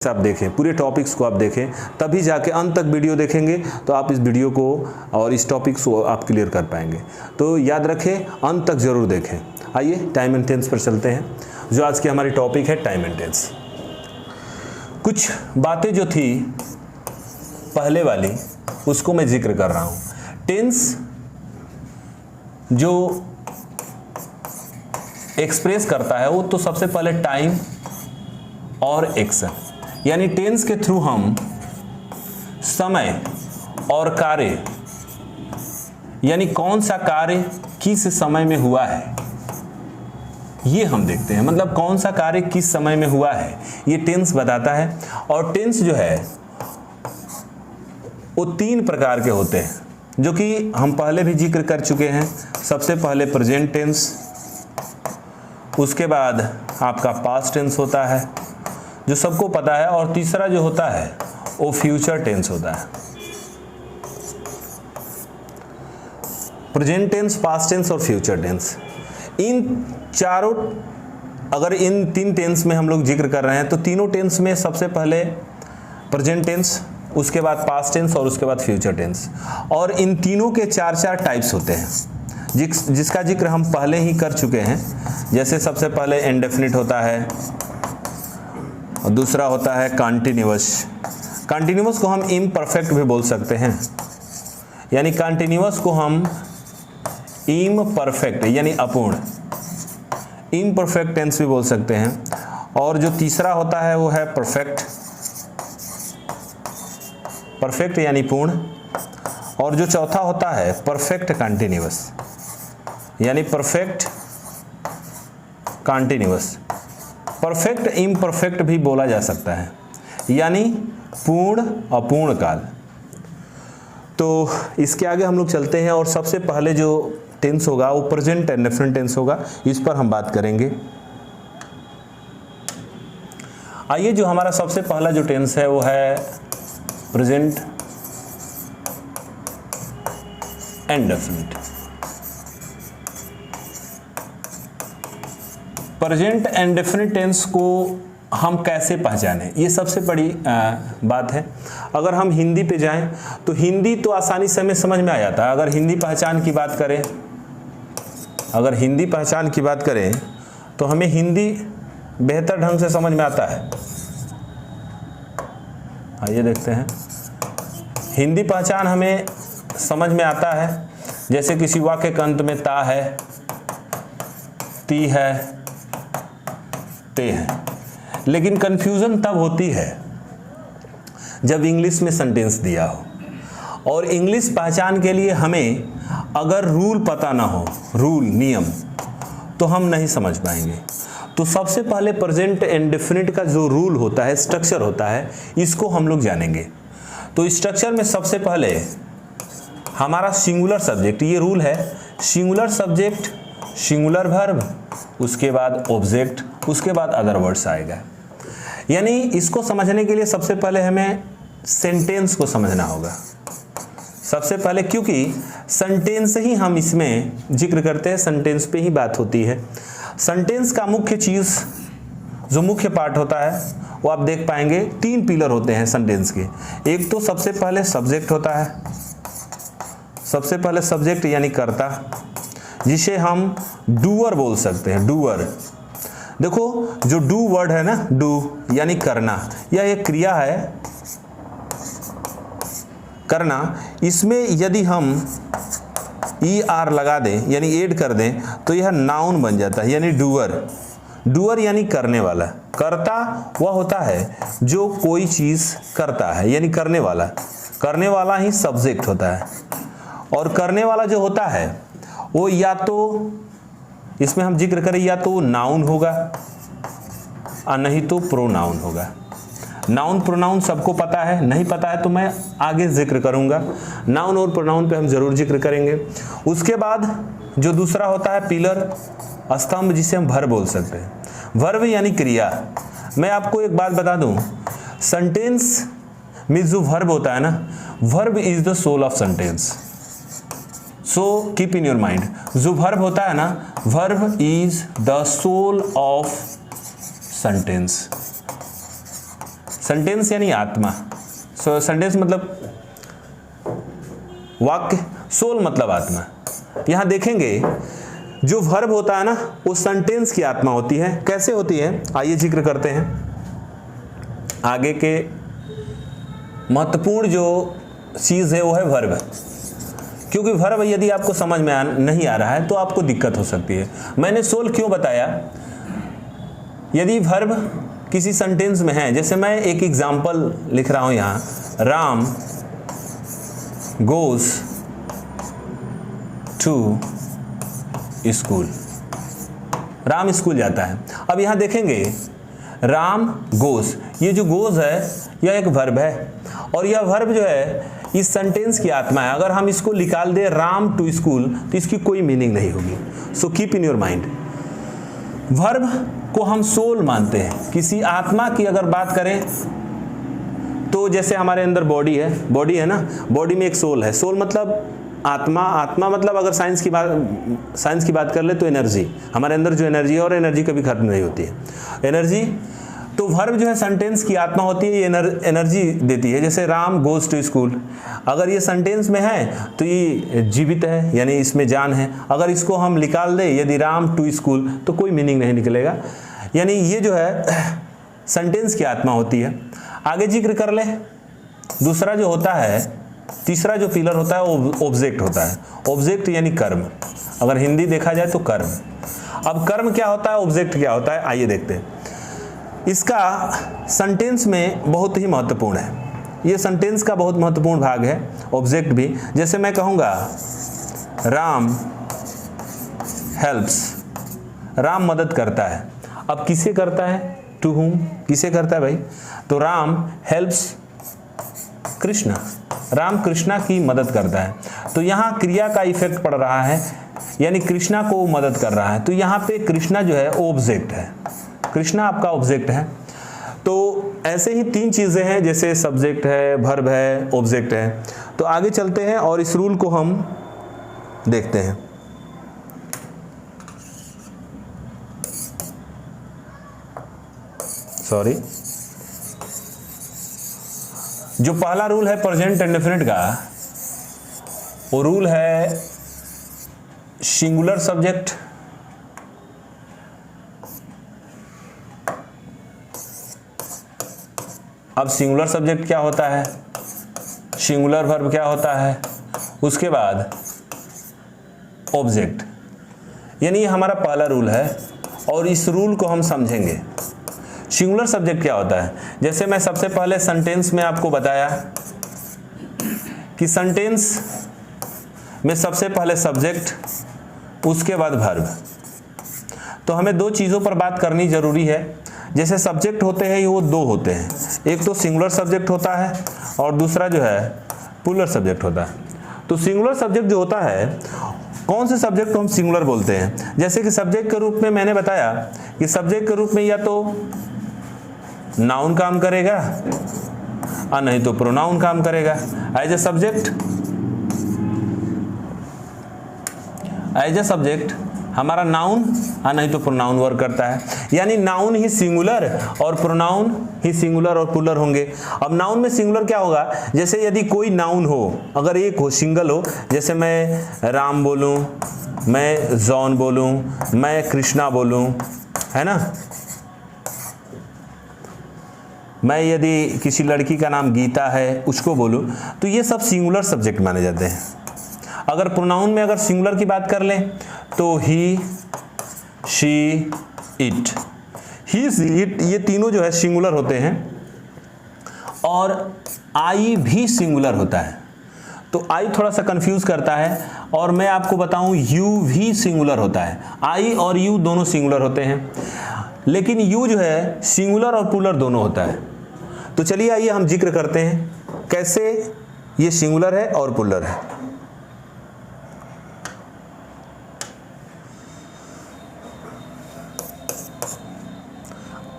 आप देखें, पूरे टॉपिक्स को आप देखें, तभी जाके अंत तक वीडियो देखेंगे तो आप इस वीडियो को और इस टॉपिक्स को आप क्लियर कर पाएंगे। तो याद रखें, अंत तक ज़रूर देखें। आइए टाइम एंड टेंस पर चलते हैं, जो आज की हमारी टॉपिक है टाइम एंड टेंस। कुछ बातें जो थी पहले वाली उसको मैं जिक्र कर रहा हूँ। टेंस जो एक्सप्रेस करता है वो तो सबसे पहले टाइम और एक्शन, यानी टेंस के थ्रू हम समय और कार्य, यानी कौन सा कार्य किस समय में हुआ है ये हम देखते हैं। मतलब कौन सा कार्य किस समय में हुआ है ये टेंस बताता है। और टेंस जो है वो 3 प्रकार के होते हैं, जो कि हम पहले भी जिक्र कर चुके हैं। सबसे पहले प्रेजेंट टेंस, उसके बाद आपका पास्ट टेंस होता है जो सबको पता है, और तीसरा जो होता है वो फ्यूचर टेंस होता है। प्रेजेंट टेंस, पास्ट टेंस और फ्यूचर टेंस, इन चारों, अगर इन 3 टेंस में हम लोग जिक्र कर रहे हैं तो तीनों टेंस में सबसे पहले प्रेजेंट टेंस, उसके बाद पास्ट टेंस और उसके बाद फ्यूचर टेंस। और इन तीनों के 4 टाइप्स होते हैं, जिसका जिक्र हम पहले ही कर चुके हैं। जैसे सबसे पहले इंडेफिनिट होता है, और दूसरा होता है कॉन्टिन्यूअस। कॉन्टिन्यूअस को हम इम्परफेक्ट भी बोल सकते हैं, यानी कॉन्टिन्यूअस को हम इम्परफेक्ट यानी अपूर्ण, इम्परफेक्ट टेंस भी बोल सकते हैं। और जो तीसरा होता है वो है परफेक्ट, परफेक्ट यानी पूर्ण। और जो चौथा होता है परफेक्ट कॉन्टिन्यूअस, यानी परफेक्ट कॉन्टिन्यूअस। परफेक्ट इम्परफेक्ट भी बोला जा सकता है, यानी पूर्ण अपूर्ण काल। तो इसके आगे हम लोग चलते हैं, और सबसे पहले जो टेंस होगा वो प्रेजेंट इंडेफिनिट टेंस होगा, इस पर हम बात करेंगे। आइए, जो हमारा सबसे पहला जो टेंस है वो है present indefinite. Present indefinite tense को हम कैसे पहचानें, ये सबसे बड़ी बात है। अगर हम हिंदी पे जाएं तो हिंदी तो आसानी से हमें समझ में आ जाता है। अगर हिंदी पहचान की बात करें, अगर हिंदी पहचान की बात करें तो हमें हिंदी बेहतर ढंग से समझ में आता है। आइए देखते हैं, हिंदी पहचान हमें समझ में आता है। जैसे किसी वाक्य के अंत में ता है, ती है, ते है। लेकिन कंफ्यूजन तब होती है जब इंग्लिश में सेंटेंस दिया हो, और इंग्लिश पहचान के लिए हमें अगर रूल पता ना हो, रूल नियम, तो हम नहीं समझ पाएंगे। तो सबसे पहले प्रेजेंट इंडेफिनिट का जो रूल होता है, स्ट्रक्चर होता है, इसको हम लोग जानेंगे। तो स्ट्रक्चर में सबसे पहले हमारा सिंगुलर सब्जेक्ट, ये रूल है, सिंगुलर सब्जेक्ट, सिंगुलर वर्ब, उसके बाद ऑब्जेक्ट, उसके बाद अदर वर्ड्स आएगा। यानी इसको समझने के लिए सबसे पहले हमें सेंटेंस को समझना होगा सबसे पहले, क्योंकि सेंटेंस ही हम इसमें जिक्र करते हैं, सेंटेंस पे ही बात होती है। सेंटेंस का मुख्य चीज, जो मुख्य पार्ट होता है, वो आप देख पाएंगे 3 पिलर होते हैं सेंटेंस के। एक तो सबसे पहले सब्जेक्ट होता है, सबसे पहले सब्जेक्ट यानी कर्ता, जिसे हम डूअर बोल सकते हैं, डूअर। देखो, जो डू वर्ड है ना, डू यानी करना, यह एक क्रिया है, करना। इसमें यदि हम ER लगा दें, यानी ऐड कर दें, तो यह नाउन बन जाता है, यानी डूअर। डूअर यानी करने वाला। कर्ता वह होता है जो कोई चीज करता है, यानी करने वाला। करने वाला ही सब्जेक्ट होता है। और करने वाला जो होता है वो या तो, इसमें हम जिक्र करें, या तो नाउन होगा और नहीं तो प्रोनाउन होगा। नाउन प्रोनाउन सबको पता है, नहीं पता है तो मैं आगे जिक्र करूंगा। नाउन और प्रोनाउन पे हम जरूर जिक्र करेंगे। उसके बाद जो दूसरा होता है पिलर, स्तंभ, जिसे हम वर्ब बोल सकते हैं। वर्ब यानी क्रिया। मैं आपको एक बात बता दूं, सेंटेंस में जो वर्ब होता है ना, verb is the soul of sentence. So keep in your mind, जो वर्ब होता है ना, verb is the soul of sentence. Sentence यानी आत्मा, सेंटेंस मतलब वाक्य, सोल मतलब आत्मा। यहां देखेंगे जो वर्ब होता है ना वो सेंटेंस की आत्मा होती है। कैसे होती है आइए जिक्र करते हैं। आगे के महत्वपूर्ण जो चीज है वो है वर्ब, क्योंकि वर्ब यदि आपको समझ में नहीं आ रहा है तो आपको दिक्कत हो सकती है। मैंने सोल क्यों बताया, यदि वर्ब किसी सेंटेंस में है, जैसे मैं एक एग्जांपल लिख रहा हूं यहां, Ram goes to school, Ram school जाता है। अब यहां देखेंगे राम गोज, ये जो गोज है यह एक वर्ब है और यह वर्ब जो है इस सेंटेंस की आत्मा है। अगर हम इसको निकाल दें राम टू स्कूल तो इसकी कोई मीनिंग नहीं होगी। सो keep in your mind, verb को हम सोल मानते हैं। किसी आत्मा की अगर बात करें तो जैसे हमारे अंदर बॉडी है ना, बॉडी में एक सोल है। सोल मतलब आत्मा, आत्मा मतलब अगर साइंस की बात कर ले तो एनर्जी, हमारे अंदर जो एनर्जी है और एनर्जी कभी खत्म नहीं होती है एनर्जी। तो वर्ब जो है सेंटेंस की आत्मा होती है, ये एनर्जी देती है। जैसे राम गोज टू स्कूल, अगर ये सेंटेंस में है तो ये जीवित है यानी इसमें जान है। अगर इसको हम निकाल दें यदि राम टू स्कूल तो कोई मीनिंग नहीं निकलेगा। यानी ये जो है सेंटेंस की आत्मा होती है। आगे जिक्र कर ले, दूसरा जो होता है, तीसरा जो पिलर होता है वो ऑब्जेक्ट होता है। ऑब्जेक्ट यानी कर्म, अगर हिंदी देखा जाए तो कर्म। अब कर्म क्या होता है, ऑब्जेक्ट क्या होता है, आइए देखते हैं। इसका सेंटेंस में बहुत ही महत्वपूर्ण है, ये सेंटेंस का बहुत महत्वपूर्ण भाग है ऑब्जेक्ट भी। जैसे मैं कहूँगा राम हेल्प्स, राम मदद करता है। अब किसे करता है, टू हुम, किसे करता है भाई, तो राम हेल्प्स कृष्णा, राम कृष्णा की मदद करता है। तो यहाँ क्रिया का इफेक्ट पड़ रहा है यानी कृष्णा को मदद कर रहा है। तो यहाँ पे कृष्णा जो है ऑब्जेक्ट है, कृष्णा आपका ऑब्जेक्ट है। तो ऐसे ही तीन चीजें हैं, जैसे सब्जेक्ट है, वर्ब है, ऑब्जेक्ट है। तो आगे चलते हैं और इस रूल को हम देखते हैं। सॉरी, जो पहला रूल है प्रेजेंट इंडेफिनिट का, वो रूल है सिंगुलर सब्जेक्ट अब सिंगुलर सब्जेक्ट क्या होता है, सिंगुलर वर्ब क्या होता है, उसके बाद ऑब्जेक्ट, यानी ये हमारा पहला रूल है और इस रूल को हम समझेंगे। सिंगुलर सब्जेक्ट क्या होता है, जैसे मैं सबसे पहले सेंटेंस में आपको बताया कि सेंटेंस में सबसे पहले सब्जेक्ट उसके बाद वर्ब। तो हमें दो चीज़ों पर बात करनी जरूरी है। जैसे सब्जेक्ट होते हैं वो दो होते हैं, एक तो सिंगुलर सब्जेक्ट होता है और दूसरा जो है प्लूरल सब्जेक्ट होता है। तो सिंगुलर सब्जेक्ट जो होता है, कौन से सब्जेक्ट को हम सिंगुलर बोलते हैं, जैसे कि सब्जेक्ट के रूप में मैंने बताया कि सब्जेक्ट के रूप में या तो नाउन काम करेगा और नहीं तो प्रोनाउन काम करेगा। एज ए सब्जेक्ट हमारा नाउन और नहीं तो प्रोनाउन वर्क करता है, यानी नाउन ही सिंगुलर और प्रोनाउन ही सिंगुलर और प्लूरल होंगे। अब नाउन में सिंगुलर क्या होगा, जैसे यदि कोई नाउन हो, अगर एक हो सिंगल हो, जैसे मैं राम बोलूं, मैं जॉन बोलूं, मैं कृष्णा बोलूं, है ना, मैं यदि किसी लड़की का नाम गीता है उसको बोलूं, तो ये सब सिंगुलर सब्जेक्ट माने जाते हैं। अगर प्रोनाउन में अगर सिंगुलर की बात कर लें तो ही, शी, इट, ही, इट, ये तीनों जो है सिंगुलर होते हैं और आई भी सिंगुलर होता है। तो आई थोड़ा सा कंफ्यूज करता है और मैं आपको बताऊं यू भी सिंगुलर होता है। आई और यू दोनों सिंगुलर होते हैं, लेकिन यू जो है सिंगुलर और प्लूरल दोनों होता है। तो चलिए आइए हम जिक्र करते हैं कैसे ये सिंगुलर है और प्लूरल है।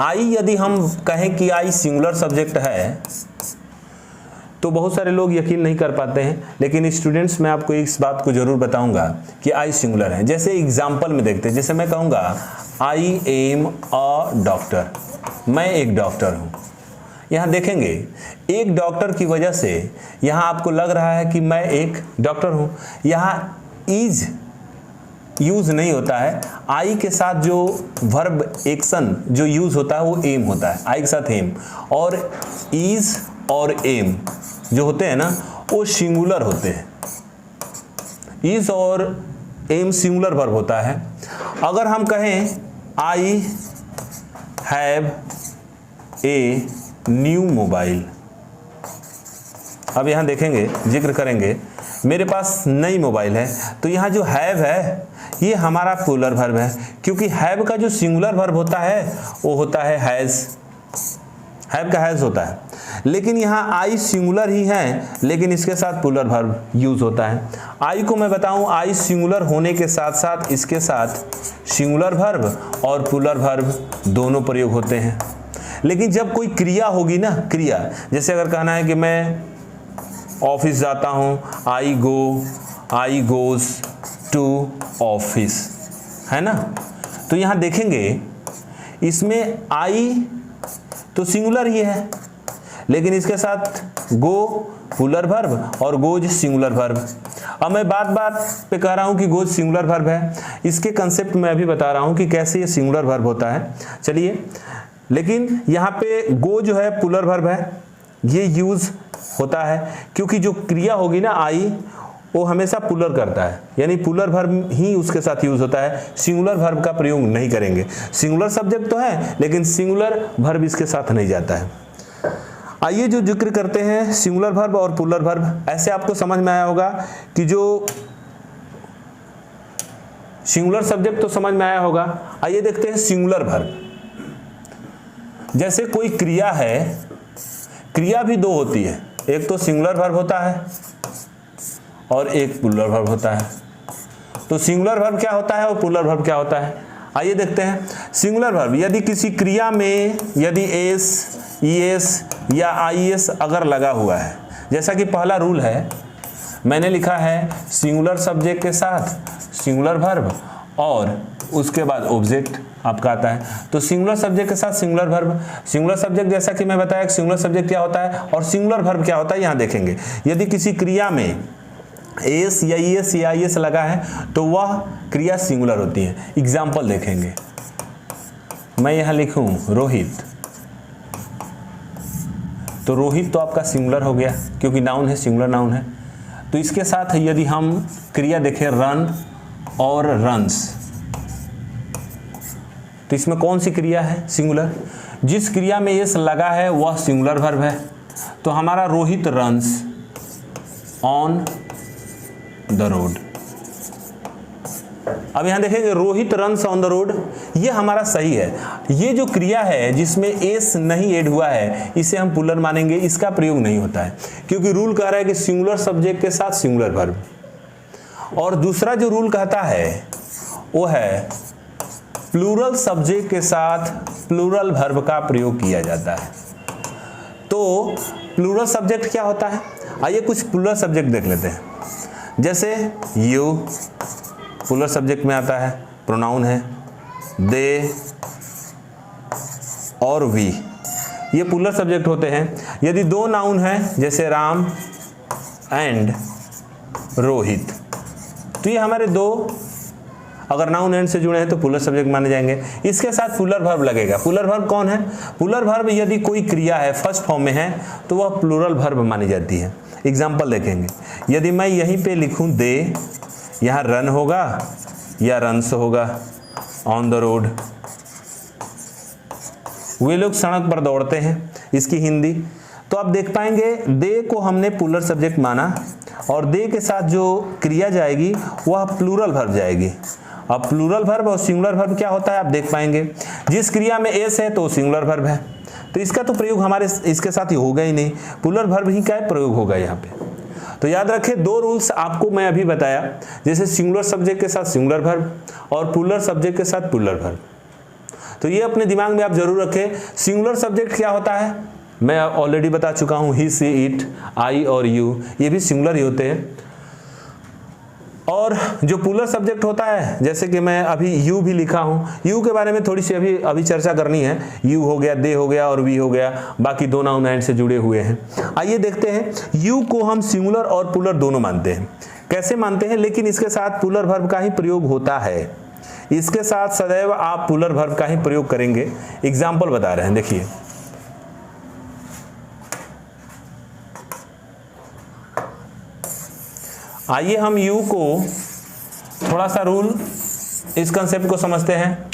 आई यदि हम कहें कि आई सिंगुलर सब्जेक्ट है तो बहुत सारे लोग यकीन नहीं कर पाते हैं, लेकिन स्टूडेंट्स मैं आपको इस बात को जरूर बताऊंगा कि आई सिंगुलर है। जैसे एग्जाम्पल में देखते हैं, जैसे मैं कहूंगा आई एम अ डॉक्टर, मैं एक डॉक्टर हूं, यहाँ देखेंगे एक डॉक्टर की वजह से यहाँ आपको लग रहा है कि मैं एक डॉक्टर हूँ। यहाँ इज यूज नहीं होता है, आई के साथ जो वर्ब एक्शन जो यूज होता है वो एम होता है, आई के साथ एम। और इज और एम जो होते हैं ना वो सिंगुलर होते हैं। इज और एम सिंगुलर वर्ब होता है। अगर हम कहें I have a new mobile, अब यहाँ देखेंगे जिक्र करेंगे मेरे पास नई मोबाइल है, तो यहाँ जो हैव है ये हमारा प्लूरल वर्ब है, क्योंकि हैव का जो सिंगुलर वर्ब होता है वो होता है हैज, हैव का हैज होता है। लेकिन यहाँ आई सिंगुलर ही है, लेकिन इसके साथ प्लूरल वर्ब यूज होता है। आई को मैं बताऊं, आई सिंगुलर होने के साथ साथ इसके साथ सिंगुलर वर्ब और प्लूरल वर्ब दोनों प्रयोग होते हैं। लेकिन जब कोई क्रिया होगी ना, क्रिया जैसे अगर कहना है कि मैं ऑफिस जाता हूँ, आई गो, आई गोज टू ऑफिस, है ना, तो यहाँ देखेंगे इसमें आई तो सिंगुलर ही है, लेकिन इसके साथ गो प्लूरल वर्ब और गोज सिंगुलर वर्ब। अब मैं बात बात पे कह रहा हूँ कि गोज सिंगुलर वर्ब है, इसके कंसेप्ट में अभी बता रहा हूँ कि कैसे ये सिंगुलर वर्ब होता है। चलिए, लेकिन यहाँ पे गो जो है प्लूरल वर्ब है, ये यूज होता है क्योंकि जो क्रिया होगी ना आई वो हमेशा प्लूरल करता है, यानी प्लूरल वर्ब ही उसके साथ यूज होता है, सिंगुलर वर्ब का प्रयोग नहीं करेंगे। सिंगुलर सब्जेक्ट तो है लेकिन सिंगुलर वर्ब इसके साथ नहीं जाता है। आइए जो जिक्र करते हैं सिंगुलर वर्ब और प्लूरल वर्ब, ऐसे आपको समझ में आया होगा कि जो सिंगुलर सब्जेक्ट तो समझ में आया होगा। आइए देखते हैं सिंगुलर वर्ब। जैसे कोई क्रिया है, क्रिया भी दो होती है, एक तो सिंगुलर वर्ब होता है और एक प्लूरल वर्ब होता है। तो सिंगुलर वर्ब क्या होता है और प्लूरल वर्ब क्या होता है, आइए देखते हैं। सिंगुलर वर्ब यदि किसी क्रिया में यदि एस, ईएस या आईएस अगर लगा हुआ है, जैसा कि पहला रूल है, मैंने लिखा है सिंगुलर सब्जेक्ट के साथ सिंगुलर वर्ब और उसके बाद ऑब्जेक्ट आपका आता है। तो सिंगुलर सब्जेक्ट के साथ सिंगुलर वर्ब, सिंगुलर सब्जेक्ट जैसा कि मैं बताया सिंगुलर सब्जेक्ट क्या होता है और सिंगुलर वर्ब क्या होता है, यहाँ देखेंगे। यदि किसी क्रिया में एस या ईएस या आईएस लगा है तो वह क्रिया सिंगुलर होती है। एग्जाम्पल देखेंगे, मैं यहाँ लिखूं रोहित, तो रोहित तो आपका सिंगुलर हो गया क्योंकि नाउन है, सिंगुलर नाउन है। तो इसके साथ यदि हम क्रिया देखें रन और रन्स, तो इसमें कौन सी क्रिया है, सिंगुलर। जिस क्रिया में एस लगा है वह सिंगुलर वर्ब है, तो हमारा Rohit runs on the road. अब यहां देखेंगे Rohit runs on the road, ये हमारा सही है। ये जो क्रिया है जिसमें एस नहीं ऐड हुआ है इसे हम प्लूरल मानेंगे, इसका प्रयोग नहीं होता है क्योंकि रूल कह रहा है कि सिंगुलर सब्जेक्ट के साथ सिंगुलर वर्ब। और दूसरा जो रूल कहता है वो है प्लूरल सब्जेक्ट के साथ प्लूरल वर्ब का प्रयोग किया जाता है। तो प्लूरल सब्जेक्ट क्या होता है, आइए कुछ प्लूरल सब्जेक्ट देख लेते हैं। जैसे यू प्लूरल सब्जेक्ट में आता है, प्रोनाउन है। दे और वी ये प्लूरल सब्जेक्ट होते हैं। यदि दो नाउन हैं जैसे राम एंड रोहित, तो ये हमारे दो अगर नाउन एंड से जुड़े हैं तो प्लूरल सब्जेक्ट माने जाएंगे। इसके साथ प्लूरल वर्ब लगेगा। प्लूरल वर्ब कौन है, प्लूरल वर्ब यदि कोई क्रिया है फर्स्ट फॉर्म में है तो वह प्लूरल वर्ब मानी जाती है। एग्जाम्पल देखेंगे, यदि मैं यहीं पे लिखूं दे, यहाँ रन होगा या रन्स होगा। ऑन द रोड, वे लोग सड़क पर दौड़ते हैं, इसकी हिंदी। तो आप देख पाएंगे दे को हमने प्लूरल सब्जेक्ट माना और दे के साथ जो क्रिया जाएगी वह प्लूरल वर्ब जाएगी। अब प्लूरल वर्ब और सिंगुलर वर्ब क्या होता है आप देख पाएंगे। जिस क्रिया में एस है तो सिंगुलर वर्ब है, तो इसका तो प्रयोग हमारे इसके साथ ही होगा ही नहीं, प्लूरल वर्ब ही का प्रयोग होगा यहाँ पे। तो याद रखें दो रूल्स आपको मैं अभी बताया, जैसे सिंगुलर सब्जेक्ट के साथ सिंगुलर वर्ब और प्लूरल सब्जेक्ट के साथ प्लूरल वर्ब। तो ये अपने दिमाग में आप जरूर रखें। सिंगुलर सब्जेक्ट क्या होता है मैं ऑलरेडी बता चुका हूँ, ही, सी, इट, आई और यू, ये भी सिंगुलर ही होते हैं। और जो पुलर सब्जेक्ट होता है, जैसे कि मैं अभी यू भी लिखा हूँ, यू के बारे में थोड़ी सी अभी चर्चा करनी है। यू हो गया, दे हो गया और वी हो गया, बाकी दो नाउन एंड से जुड़े हुए हैं। आइए देखते हैं, यू को हम सिंगुलर और पुलर दोनों मानते हैं। कैसे मानते हैं? लेकिन इसके साथ पुलर वर्ब का ही प्रयोग होता है। इसके साथ सदैव आप पुलर वर्ब का ही प्रयोग करेंगे। एग्जाम्पल बता रहे हैं, देखिए। आइए हम यू को थोड़ा सा रूल, इस कंसेप्ट को समझते हैं।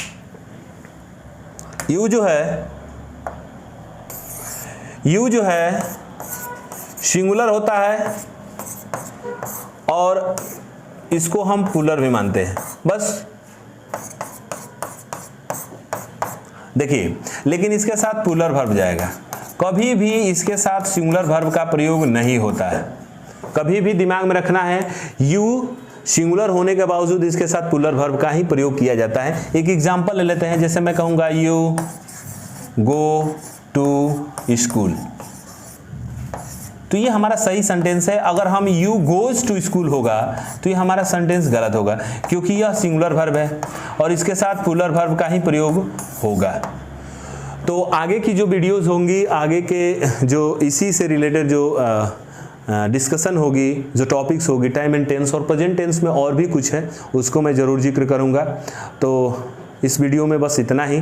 यू जो है सिंगुलर होता है और इसको हम पुलर भी मानते हैं, बस। देखिए, लेकिन इसके साथ पुलर वर्ब जाएगा। कभी भी इसके साथ सिंगुलर वर्ब का प्रयोग नहीं होता है। कभी भी दिमाग में रखना है, यू सिंगुलर होने के बावजूद इसके साथ पुलर वर्ब का ही प्रयोग किया जाता है। एक एग्जांपल ले लेते हैं, जैसे मैं कहूंगा यू गो टू स्कूल, तो ये हमारा सही सेंटेंस है। अगर हम यू गोज टू स्कूल होगा तो ये हमारा सेंटेंस गलत होगा, क्योंकि यह सिंगुलर वर्ब है और इसके साथ पुलर वर्ब का ही प्रयोग होगा। तो आगे की जो वीडियोस होंगी, आगे के जो इसी से रिलेटेड जो डिस्कशन होगी, जो टॉपिक्स होगी, टाइम एंड टेंस और प्रेजेंट टेंस में और भी कुछ है, उसको मैं ज़रूर जिक्र करूँगा। तो इस वीडियो में बस इतना ही।